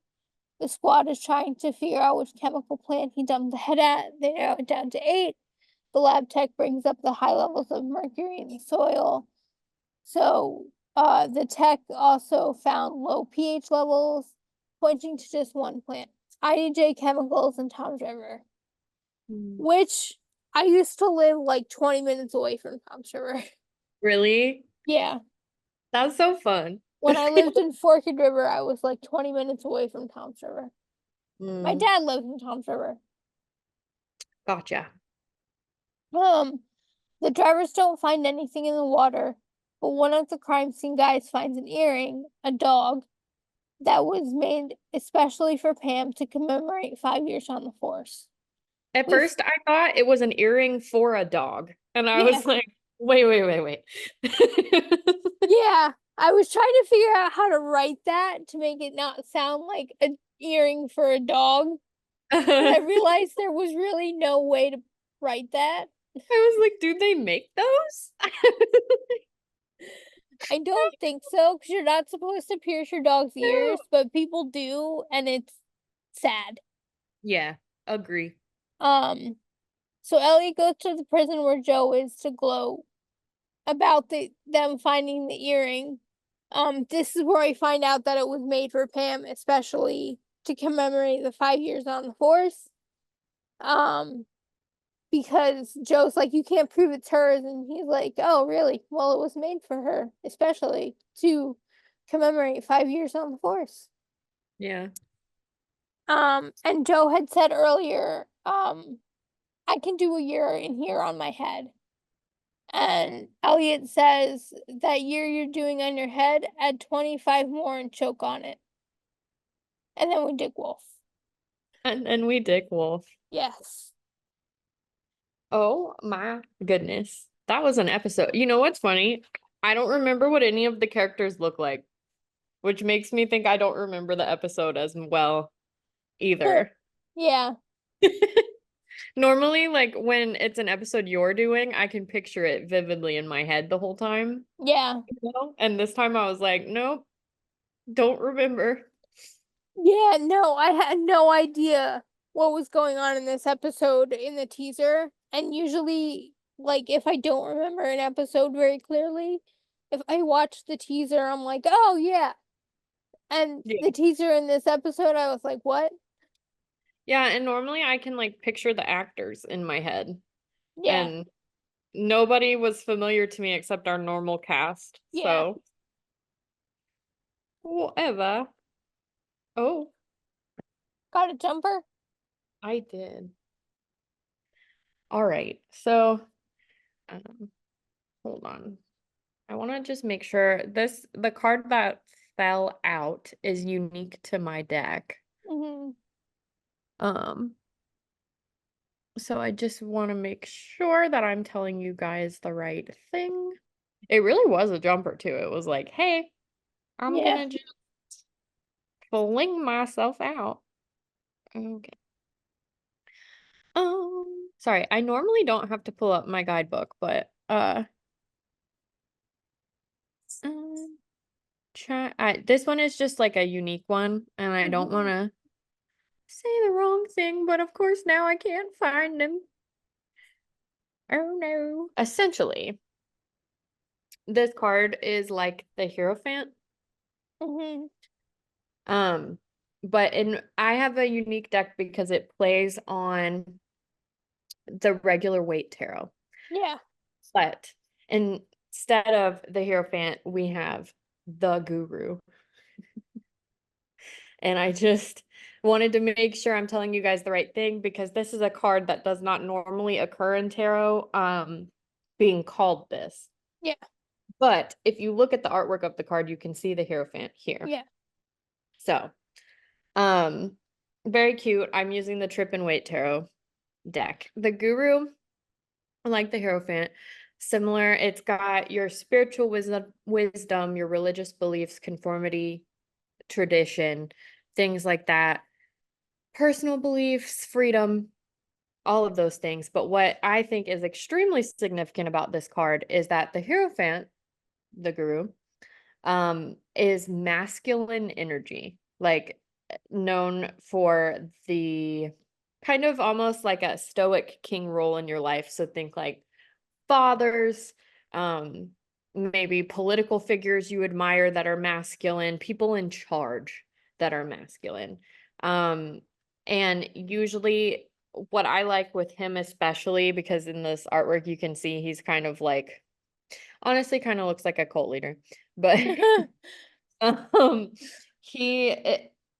The squad is trying to figure out which chemical plant he dumped the head at. They narrow it down to 8. The lab tech brings up the high levels of mercury in the soil. So the tech also found low pH levels, pointing to just one plant: IDJ Chemicals in Tom's River, which I used to live like 20 minutes away from Tom's River. Really? Yeah. That's so fun. When I lived in Forked River, I was like 20 minutes away from Tom's River. My Mm, dad lives in Tom's River. gotcha. Um, the drivers don't find anything in the water, but one of the crime scene guys finds an earring, a dog, that was made especially for Pam to commemorate 5 years on the force. At We, first, I thought it was an earring for a dog. And I yeah, was like, wait, wait, wait, wait. yeah. I was trying to figure out how to write that to make it not sound like an earring for a dog, but I I realized there was really no way to write that. was like, do they make those? I don't think so, because you're not supposed to pierce your dog's ears, but people do, and it's sad. Yeah, agree. Um, so Elliot goes to the prison where Joe is to gloat about them finding the earring. This is where I find out that it was made for Pam, especially to commemorate the 5 years on the force. Um, because Joe's like, you can't prove it's hers, and he's like, oh, really? Well, it was made for her, especially to commemorate 5 years on the force. Yeah. And Joe had said earlier, I can do a year in here on my head. And Elliot says, that year you're doing on your head, add 25 more and choke on it. And then we dig Wolf. And we Dick Wolf. Yes. Oh my goodness. That was an episode. You know what's funny? I don't remember what any of the characters look like, which makes me think I don't remember the episode as well either. Yeah. Normally, like when it's an episode you're doing, I can picture it vividly in my head the whole time, Yeah. you know? And this time I was like, nope, don't remember. Yeah, no, I had no idea what was going on in this episode in the teaser. And usually, like, if I don't remember an episode very clearly, if I watch the teaser, I'm like, oh, yeah. And Yeah. the teaser in this episode, I was like, what? Yeah, and normally I can like picture the actors in my head, Yeah. and nobody was familiar to me except our normal cast. Yeah. So, whatever. Oh, Got a jumper? I did. All right. So, um, hold on. I want to just make sure the card that fell out is unique to my deck. Mm-hmm. Um, so I just want to make sure that I'm telling you guys the right thing. It really was a jumper too. It was like, hey, I'm Yeah. gonna just fling myself out. Okay. Sorry, I normally don't have to pull up my guidebook, but um, this one is just like a unique one, and I don't want Mm-hmm. to say the wrong thing, but of course now I can't find them. Oh no. Essentially, this card is like the Hierophant. Mm-hmm. Um, but in I have a unique deck because it plays on the regular weight tarot. Yeah. But instead of the Hierophant, we have the Guru. And I just wanted to make sure I'm telling you guys the right thing because this is a card that does not normally occur in tarot, being called this. Yeah. But if you look at the artwork of the card, you can see the Hierophant here. Yeah. So, um, very cute. I'm using the Trip and Wait Tarot deck. The Guru, like the Hierophant, similar. It's got your spiritual wisdom, your religious beliefs, conformity, tradition, things like that. Personal beliefs, freedom, all of those things. But what I think is extremely significant about this card is that the Hierophant, the Guru, is masculine energy, like known for the kind of almost like a stoic king role in your life. So think like fathers, um, maybe political figures you admire that are masculine, people in charge that are masculine. Um, and usually what I like with him, especially because in this artwork you can see he's kind of like Honestly, kind of looks like a cult leader, but um,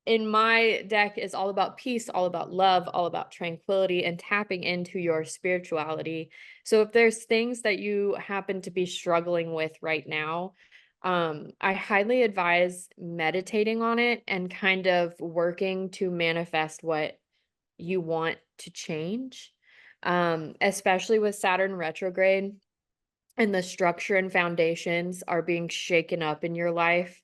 in my deck is all about peace, all about love, all about tranquility, and tapping into your spirituality. So if there's things that you happen to be struggling with right now, I highly advise meditating on it and kind of working to manifest what you want to change. Especially with Saturn retrograde and the structure and foundations are being shaken up in your life,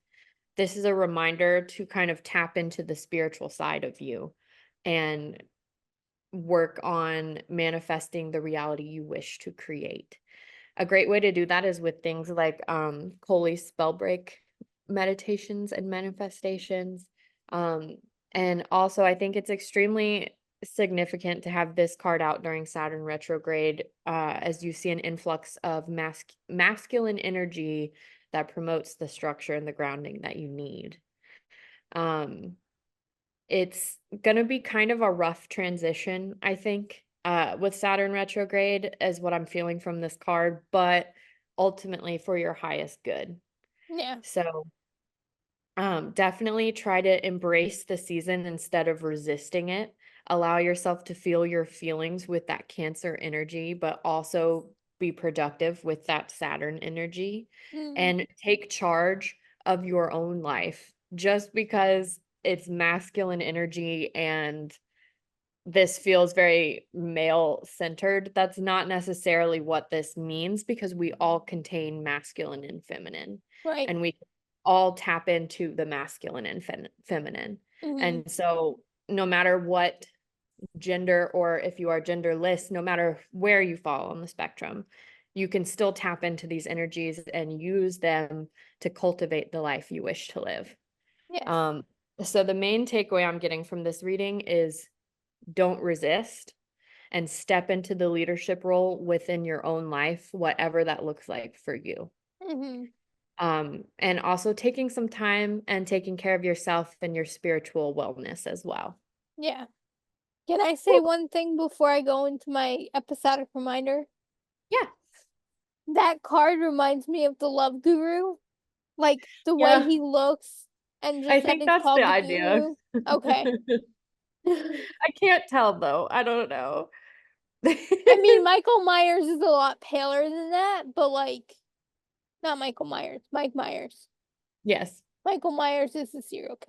this is a reminder to kind of tap into the spiritual side of you and work on manifesting the reality you wish to create. A great way to do that is with things like Coley spell break meditations and manifestations. Um, and also, I think it's extremely significant to have this card out during Saturn retrograde, as you see an influx of masculine energy that promotes the structure and the grounding that you need. Um, it's gonna be kind of a rough transition, I think, with Saturn retrograde is what I'm feeling from this card, but ultimately for your highest good. Yeah. So, definitely try to embrace the season instead of resisting it. Allow yourself to feel your feelings with that Cancer energy, but also be productive with that Saturn energy Mm, and take charge of your own life. Just because it's masculine energy and this feels very male centered, that's not necessarily what this means because we all contain masculine and feminine, right. and we all tap into the masculine and feminine. Hmm. And so, no matter what gender, or if you are genderless, no matter where you fall on the spectrum, you can still tap into these energies and use them to cultivate the life you wish to live. Yes. Um, so, the main takeaway I'm getting from this reading is don't resist and step into the leadership role within your own life, whatever that looks like for you. Hmm. And also taking some time and taking care of yourself and your spiritual wellness as well. Yeah. Can I say Woo! one thing before I go into my episodic reminder? Yeah. That card reminds me of the Love Guru, like the way Yeah. he looks, and I just that think it's that's the called the idea. Guru. Okay. I can't tell though. I don't know. I mean, Michael Myers is a lot paler than that, but like, not Michael Myers, Mike Myers. Yes. Michael Myers is a serial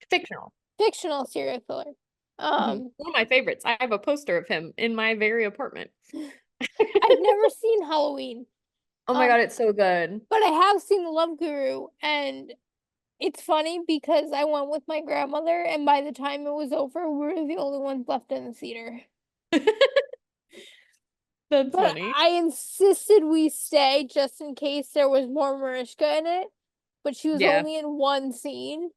Fictional. fictional serial killer. Mhm. One of my favorites. I have a poster of him in my very apartment. I've never seen Halloween. Oh my Um, God, it's so good. but I have seen The Love Guru, and it's funny because I went with my grandmother, and by the time it was over, we were the only ones left in the theater. That's But funny. I insisted we stay just in case there was more Mariska in it. But she was Yeah. only in one scene.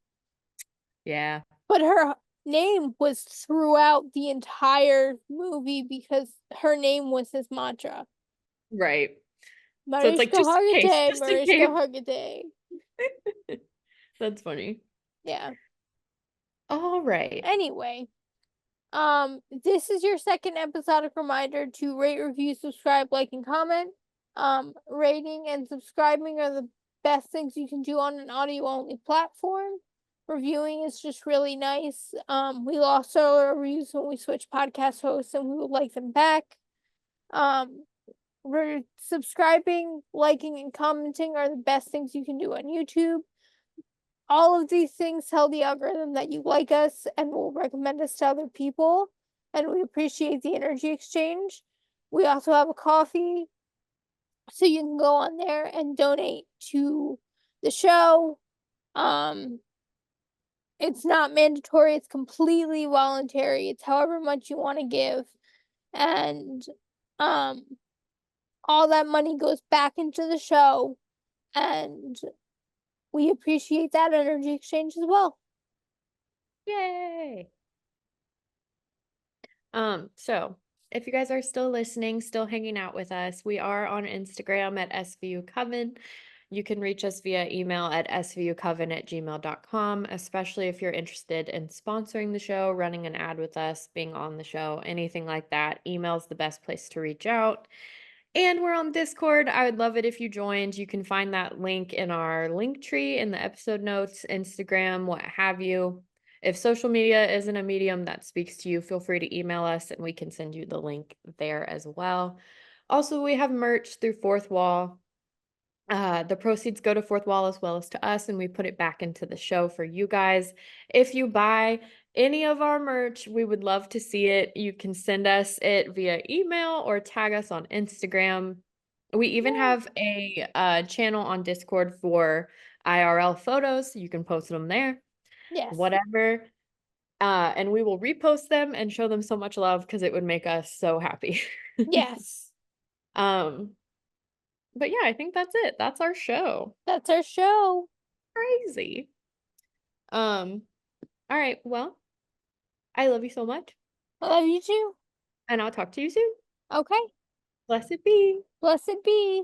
Yeah. But her name was throughout the entire movie because her name was his mantra. Right. So it's like Mariska just in case, Hargitay, just in Mariska case. Hargitay. That's funny. Yeah. All right. Anyway, this is your second episodic reminder to rate, review, subscribe, like, and comment. Rating and subscribing are the best things you can do on an audio only platform. Reviewing is just really nice. We lost our reviews when we switched podcast hosts, and we would like them back. Um, Subscribing, liking, and commenting are the best things you can do on YouTube. All of these things tell the algorithm that you like us and will recommend us to other people, and we appreciate the energy exchange. We also have a coffee, so you can go on there and donate to the show. Um, it's not mandatory, it's completely voluntary. It's however much you want to give. And um all that money goes back into the show, and we appreciate that energy exchange as well. Yay. So if you guys are still listening, still hanging out with us, we are on Instagram at SVU Coven. You can reach us via email at svucoven@gmail.com, especially if you're interested in sponsoring the show, running an ad with us, being on the show, anything like that. Email is the best place to reach out. And we're on Discord. I would love it if you joined. You can find that link in our link tree in the episode notes, Instagram, what have you. If social media isn't a medium that speaks to you, feel free to email us and we can send you the link there as well. Also, we have merch through Fourth Wall. The proceeds go to Fourth Wall as well as to us, and we put it back into the show for you guys. If you buy any of our merch, we would love to see it. You can send us it via email or tag us on Instagram. We even Yeah. have a channel on Discord for IRL photos. You can post them there, Yes. whatever. And we will repost them and show them so much love because it would make us so happy. Yes. um, but yeah, I think that's it. That's our show. That's our show. Crazy. Um, all right, well, I love you so much, I love you too. and I'll talk to you soon. Okay. Blessed be. Blessed be.